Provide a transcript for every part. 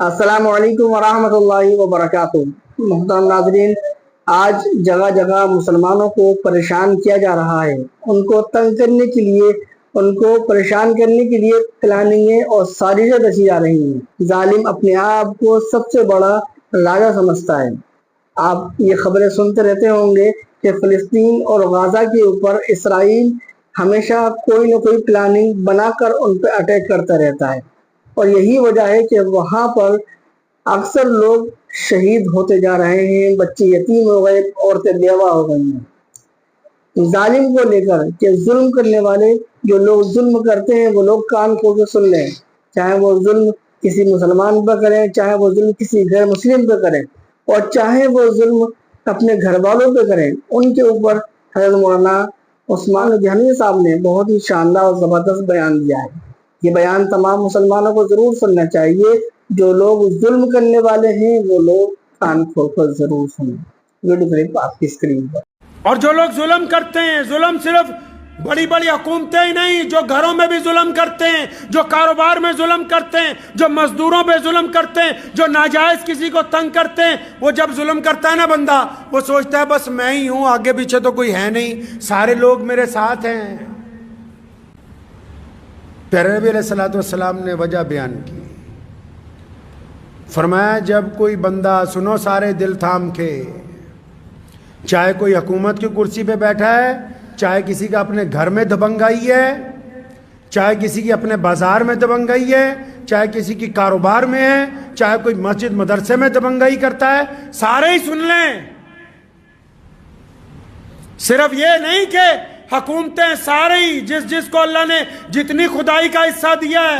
السلام علیکم ورحمۃ اللہ وبرکاتہ۔ محترم ناظرین، آج جگہ جگہ مسلمانوں کو پریشان کیا جا رہا ہے۔ ان کو تنگ کرنے کے لیے، ان کو پریشان کرنے کے لیے پلاننگیں اور سازشیں رچی جا رہی ہیں۔ ظالم اپنے آپ کو سب سے بڑا راجا سمجھتا ہے۔ آپ یہ خبریں سنتے رہتے ہوں گے کہ فلسطین اور غزہ کے اوپر اسرائیل ہمیشہ کوئی نہ کوئی پلاننگ بنا کر ان پہ اٹیک کرتا رہتا ہے، اور یہی وجہ ہے کہ وہاں پر اکثر لوگ شہید ہوتے جا رہے ہیں، بچے یتیم ہو گئے، عورتیں بیوہ ہو گئی ہیں۔ ظالم کو لے کر کہ ظلم کرنے والے جو لوگ ظلم کرتے ہیں وہ لوگ کان کھول کے سن لیں، چاہے وہ ظلم کسی مسلمان پہ کریں، چاہے وہ ظلم کسی غیر مسلم پہ کریں، اور چاہے وہ ظلم اپنے گھر والوں پہ کریں۔ ان کے اوپر حضرت مولانا عثمان جہنی صاحب نے بہت ہی شاندار اور زبردست بیان دیا ہے۔ یہ بیان تمام مسلمانوں کو ضرور سننا چاہیے۔ جو لوگ ظلم کرنے والے ہیں وہ لوگ کان کھول کر ضرور سنیں۔ ویڈیو کلپ آپ کی اسکرین پر۔ اور جو لوگ ظلم کرتے ہیں، ظلم صرف بڑی بڑی حکومتیں ہی نہیں، جو گھروں میں بھی ظلم کرتے ہیں، جو کاروبار میں ظلم کرتے ہیں، جو مزدوروں پہ ظلم کرتے ہیں، جو ناجائز کسی کو تنگ کرتے ہیں، وہ جب ظلم کرتا ہے نا بندہ، وہ سوچتا ہے بس میں ہی ہوں، آگے پیچھے تو کوئی ہے نہیں، سارے لوگ میرے ساتھ ہیں۔ پیارے نبی علیہ السلام نے وجہ بیان کی، فرمایا جب کوئی بندہ، سنو سارے دل تھام کے، چاہے کوئی حکومت کی کرسی پہ بیٹھا ہے، چاہے کسی کا اپنے گھر میں دبنگائی ہے، چاہے کسی کی اپنے بازار میں دبنگائی ہے، چاہے کسی کی کاروبار میں ہے، چاہے کوئی مسجد مدرسے میں دبنگائی کرتا ہے، سارے ہی سن لیں۔ صرف یہ نہیں کہ حکومتیں، سارے ہی، جس کو اللہ نے جتنی خدائی کا حصہ دیا ہے،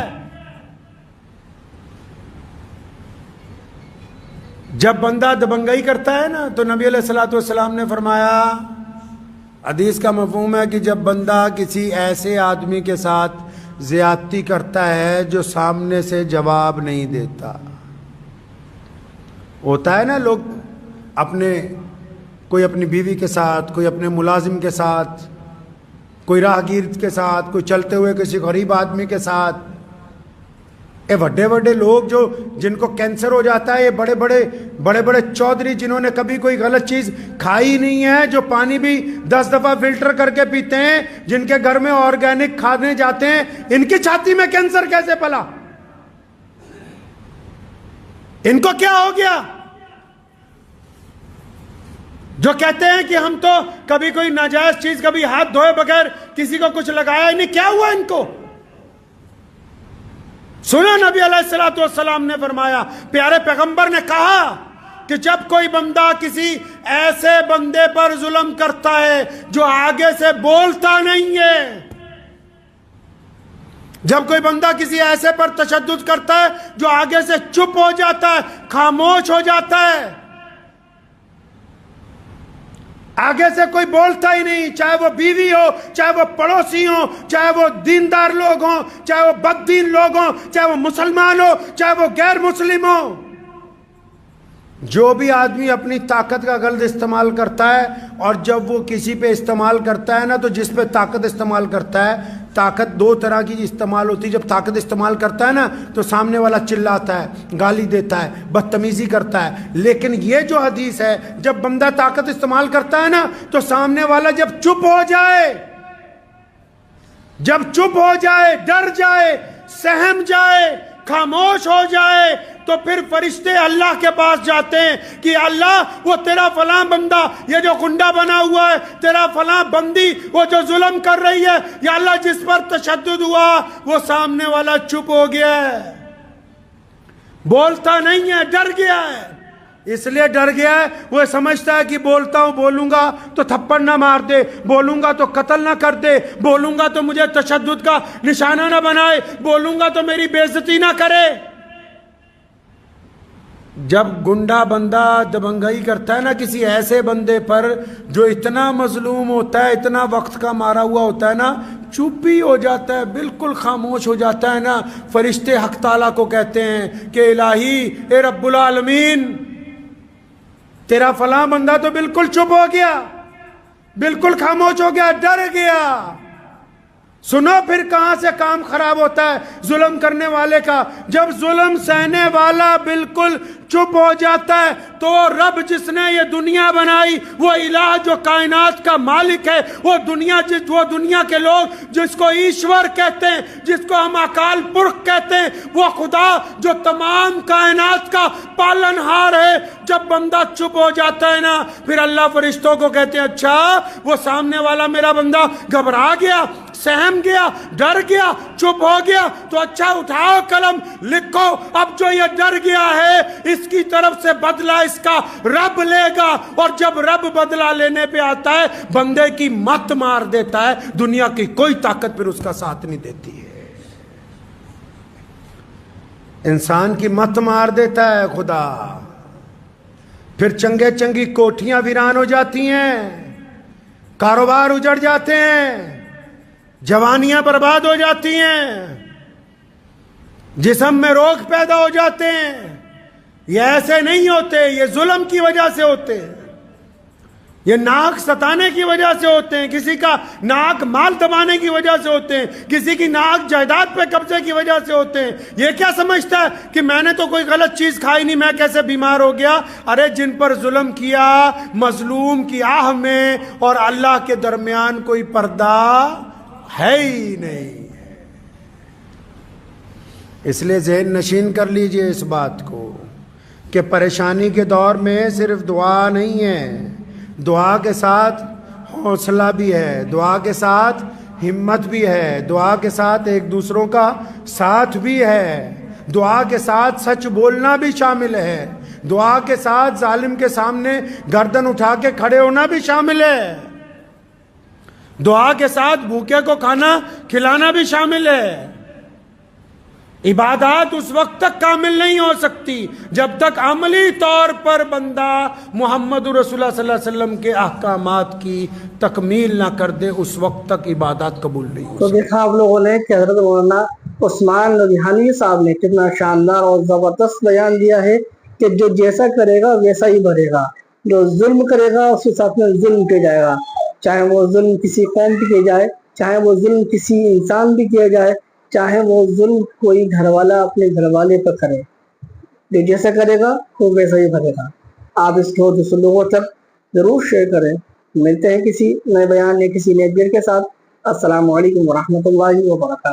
جب بندہ دبنگائی کرتا ہے نا تو نبی علیہ السلام نے فرمایا، حدیث کا مفہوم ہے کہ جب بندہ کسی ایسے آدمی کے ساتھ زیادتی کرتا ہے جو سامنے سے جواب نہیں دیتا، ہوتا ہے نا لوگ کوئی اپنی بیوی کے ساتھ، کوئی اپنے ملازم کے ساتھ، کوئی راہگیر کے ساتھ، کوئی چلتے ہوئے کسی غریب آدمی کے ساتھ، بڑے بڑے لوگ جن کو کینسر ہو جاتا ہے، یہ بڑے بڑے چودھری جنہوں نے کبھی کوئی غلط چیز کھائی نہیں ہے، جو پانی بھی 10 دفعہ فلٹر کر کے پیتے ہیں، جن کے گھر میں آرگینک کھانے جاتے ہیں، ان کی چھاتی میں کینسر کیسے پلا؟ ان کو کیا ہو گیا؟ جو کہتے ہیں کہ ہم تو کبھی کوئی ناجائز چیز، کبھی ہاتھ دھوئے بغیر کسی کو کچھ لگایا ہی نہیں، کیا ہوا ان کو؟ سنو نبی علیہ السلام نے فرمایا، پیارے پیغمبر نے کہا کہ جب کوئی بندہ کسی ایسے بندے پر ظلم کرتا ہے جو آگے سے بولتا نہیں ہے، جب کوئی بندہ کسی ایسے پر تشدد کرتا ہے جو آگے سے چپ ہو جاتا ہے، خاموش ہو جاتا ہے، آگے سے کوئی بولتا ہی نہیں، چاہے وہ بیوی ہو، چاہے وہ پڑوسی ہو، چاہے وہ دیندار لوگ ہوں، چاہے وہ بددین لوگ ہوں، چاہے وہ مسلمان ہو، چاہے وہ غیر مسلم ہو، جو بھی آدمی اپنی طاقت کا غلط استعمال کرتا ہے، اور جب وہ کسی پہ استعمال کرتا ہے نا، تو جس پہ طاقت استعمال کرتا ہے، طاقت 2 طرح کی استعمال ہوتی ہے۔ جب طاقت استعمال کرتا ہے نا تو سامنے والا چلاتا ہے، گالی دیتا ہے، بدتمیزی کرتا ہے، لیکن یہ جو حدیث ہے، جب بندہ طاقت استعمال کرتا ہے نا تو سامنے والا جب چپ ہو جائے، ڈر جائے، سہم جائے، خاموش ہو جائے، تو پھر فرشتے اللہ کے پاس جاتے ہیں کہ اللہ، وہ تیرا فلاں بندہ، یہ جو گنڈا بنا ہوا ہے، تیرا فلاں بندی، وہ جو ظلم کر رہی ہے، یا اللہ جس پر تشدد ہوا، وہ سامنے والا چپ ہو گیا ہے، بولتا نہیں ہے، ڈر گیا ہے۔ اس لیے ڈر گیا ہے، وہ سمجھتا ہے کہ بولوں گا تو تھپڑ نہ مار دے، بولوں گا تو قتل نہ کر دے، بولوں گا تو مجھے تشدد کا نشانہ نہ بنائے، بولوں گا تو میری بے عزتی نہ کرے۔ جب گنڈا بندہ دبنگائی کرتا ہے نا کسی ایسے بندے پر جو اتنا مظلوم ہوتا ہے، اتنا وقت کا مارا ہوا ہوتا ہے نا، چپ ہی ہو جاتا ہے، بالکل خاموش ہو جاتا ہے نا، فرشتے حق تعالیٰ کو کہتے ہیں کہ الہی، اے رب العالمین، تیرا فلاں بندہ تو بالکل چپ ہو گیا، بالکل خاموش ہو گیا، ڈر گیا۔ سنو پھر کہاں سے کام خراب ہوتا ہے ظلم کرنے والے کا. جب ظلم سہنے والا بالکل چپ ہو جاتا ہے تو رب جس نے یہ دنیا بنائی، وہ الہ جو کائنات کا مالک ہے، وہ دنیا کے لوگ جس کو ایشور کہتے ہیں، جس کو ہم اکال پرخ کہتے ہیں، وہ خدا جو تمام کائنات کا پالنہار ہے، جب بندہ چپ ہو جاتا ہے نا، پھر اللہ فرشتوں کو کہتے ہیں اچھا وہ سامنے والا میرا بندہ گھبرا گیا، سہم گیا، ڈر گیا، چپ ہو گیا، تو اچھا اٹھاؤ قلم لکھو، اب جو یہ ڈر گیا ہے اس کی طرف سے بدلہ اس کا رب لے گا. اور جب رب بدلہ لینے پہ آتا ہے بندے کی مت مار دیتا ہے، دنیا کی کوئی طاقت پھر اس کا ساتھ نہیں دیتی ہے. انسان کی مت مار دیتا ہے خدا، پھر چنگی کوٹھیاں ویران ہو جاتی ہیں، کاروبار اجڑ جاتے ہیں، جوانیاں برباد ہو جاتی ہیں، جسم میں روگ پیدا ہو جاتے ہیں. یہ ایسے نہیں ہوتے، یہ ظلم کی وجہ سے ہوتے ہیں، یہ ناک ستانے کی وجہ سے ہوتے ہیں، کسی کا ناک مال دبانے کی وجہ سے ہوتے ہیں، کسی کی ناک جائیداد پہ قبضے کی وجہ سے ہوتے ہیں. یہ کیا سمجھتا ہے کہ میں نے تو کوئی غلط چیز کھائی نہیں، میں کیسے بیمار ہو گیا؟ ارے جن پر ظلم کیا، مظلوم کی آہ میں اور اللہ کے درمیان کوئی پردہ ہے ہی نہیں. اس لیے ذہن نشین کر لیجئے اس بات کو کہ پریشانی کے دور میں صرف دعا نہیں ہے، دعا کے ساتھ حوصلہ بھی ہے، دعا کے ساتھ ہمت بھی ہے، دعا کے ساتھ ایک دوسروں کا ساتھ بھی ہے، دعا کے ساتھ سچ بولنا بھی شامل ہے، دعا کے ساتھ ظالم کے سامنے گردن اٹھا کے کھڑے ہونا بھی شامل ہے، دعا کے ساتھ بھوکے کو کھانا کھلانا بھی شامل ہے. عبادات اس وقت تک کامل نہیں ہو سکتی جب تک عملی طور پر بندہ محمد رسول اللہ صلی اللہ علیہ وسلم کے احکامات کی تکمیل نہ کر دے، اس وقت تک عبادات قبول نہیں ہو سکتی. تو دیکھا آپ لوگوں نے کہ حضرت مولانا عثمان نبہانی صاحب نے کتنا شاندار اور زبردست بیان دیا ہے کہ جو جیسا کرے گا ویسا ہی بھرے گا، جو ظلم کرے گا اس کے ساتھ میں ظلم کیا جائے گا، چاہے وہ ظلم کسی قوم پہ کیا جائے، چاہے وہ ظلم کسی انسان پہ کیا جائے، چاہے وہ ظلم کوئی گھر والا اپنے گھر والے پر کرے، جو جیسا کرے گا وہ ویسا ہی بھرے گا. آپ اس کو دوسرے لوگوں تک ضرور شیئر کریں. ملتے ہیں کسی نئے بیان یا کسی نئے ویڈیو کے ساتھ. السلام علیکم ورحمۃ اللہ وبرکاتہ.